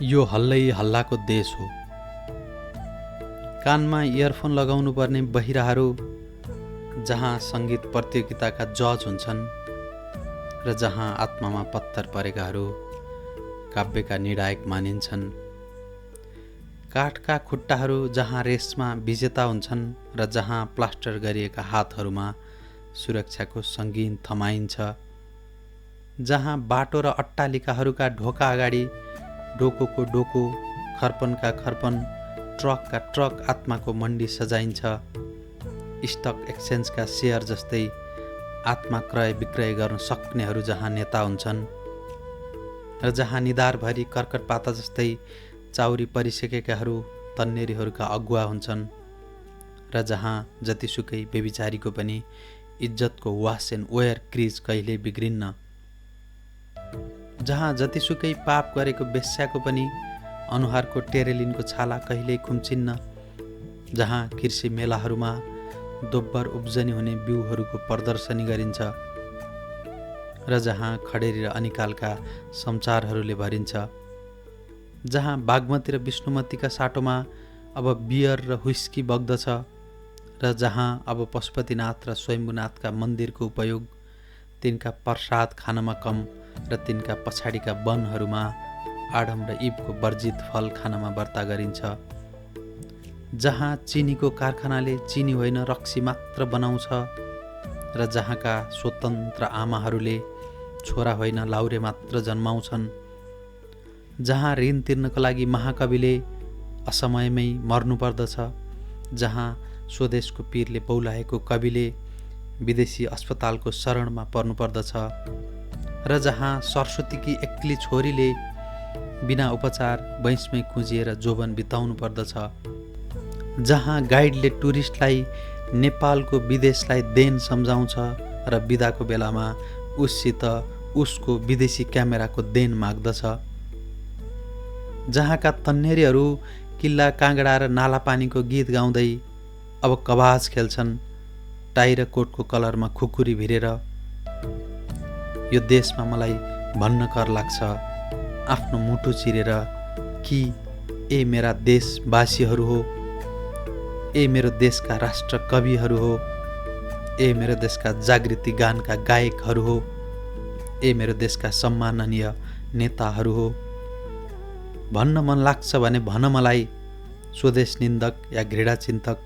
यो हल्लै हल्लाको देश हो। कानमा इयरफोन लगाउनु पर्ने बहिराहरू जहाँ सङ्गीत प्रतियोगिताका जज हुन्छन् र जहाँ आत्मामा पत्थर परेकाहरू काव्यका निर्णायक मानिन्छन्। काठका खुट्टाहरू जहाँ रेसमा विजेता हुन्छन् र जहाँ प्लास्टर गरिएका हातहरूमा सुरक्षाको सङ्गीन थमाइन्छ। जहाँ बाटो र अट्टालिकाहरूका ढोका अगाडि डोकोको डोको, खर्पनका खर्पन, ट्रकका ट्रक आत्माको मण्डी सजाइन्छ। स्टक एक्सचेन्जका सेयर जस्तै आत्मा क्रय विक्रय गर्न सक्नेहरू जहाँ नेता हुन्छन् र जहाँ निधारभरि कर्कट पाता जस्तै चाउरी परिसकेकाहरू तन्नेरीहरूका अगुवा हुन्छन् र जहाँ जतिसुकै बेबिचारीको पनि इज्जतको वास एन्ड वेयर क्रिज कहिल्यै बिग्रिन्न। जहाँ जतिसुकै पाप गरेको बेश्याको पनि अनुहारको टेरेलिनको छाला कहिल्यै खुम्चिन्न। जहाँ कृषि मेलाहरूमा दोब्बर उब्जनी हुने बिउहरूको प्रदर्शनी गरिन्छ र जहाँ खडेरी र अनिकालका समाचारहरूले भरिन्छ। जहाँ बागमती र विष्णुमतीका साटोमा अब बियर र हुइस्की बग्दछ र जहाँ अब पशुपतिनाथ र स्वयम्भूनाथका मन्दिरको उपयोग तिनका प्रसाद खानमा कम र तिनका पछाडिका वनहरूमा आडम र इबको वर्जित फल खानमा बर्ता गरिन्छ। जहाँ चिनीको कारखानाले चिनी होइन रक्सी मात्र बनाउँछ र जहाँका स्वतन्त्र आमाहरूले छोरा होइन लाउरे मात्र जन्माउँछन्। जहाँ ऋण तिर्नको लागि महाकविले असमयमै मर्नुपर्दछ। जहाँ स्वदेशको पीरले बौलाएको कविले विदेशी अस्पतालको शरणमा पर्नुपर्दछ र जहाँ सरस्वतीकी एक्ली छोरीले बिना उपचार वैँसमै कुँजिएर जोवन बिताउनु पर्दछ। जहाँ गाइडले टुरिस्टलाई नेपालको विदेशलाई देन सम्झाउँछ र बिदाको बेलामा उससित उसको विदेशी क्यामेराको देन माग्दछ। जहाँका तन्नेरीहरू किल्ला काँगडा र नालापानीको गीत गाउँदै अब कवाज खेल्छन् टाई र कोटको कलरमा खुकुरी भिरेर। यो देशमा मलाई भन्न कर लाग्छ आफ्नो मुटु चिरेर कि ए मेरा देशवासीहरू हो, ए मेरो देशका राष्ट्र कविहरू हो, ए मेरो देशका जागृति गानका गायकहरू हो, ए मेरो देशका सम्माननीय नेताहरू हो। भन्न मन लाग्छ भने भन मलाई स्वदेश निन्दक या घृणा चिन्तक,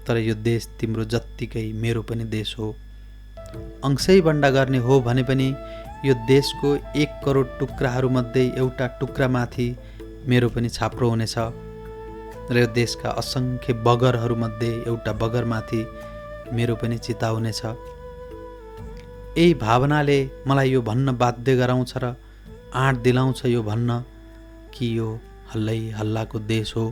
तर यो देश तिम्रो जत्तिकै मेरो पनि देश हो। अंशै बन्डा गर्ने हो भने पनि यो देशको 1 करोड टुक्राहरूमध्ये एउटा टुक्रामाथि मेरो पनि छाप्रो हुनेछ र यो देशका असङ्ख्य बगरहरूमध्ये एउटा बगरमाथि मेरो पनि चिता हुनेछ। यही भावनाले मलाई यो भन्न बाध्य गराउँछ र आँट दिलाउँछ यो भन्न कि यो हल्लै हल्लाको देश हो।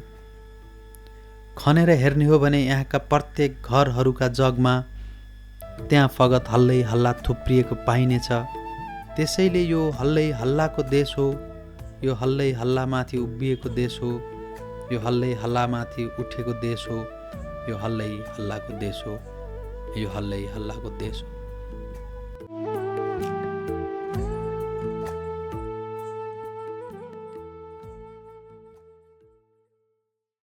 खनेर हेर्ने हो भने यहाँका प्रत्येक घरहरूका जगमा त्यहाँ फगत हल्लै हल्ला थुप्रिएको पाइनेछ। त्यसैले यो हल्लै हल्लाको देश हो, यो हल्लै हल्लामाथि उभिएको देश हो, यो हल्लै हल्लामाथि उठेको देश हो, यो हल्लै हल्लाको देश हो, यो हल्लै हल्लाको देश हो।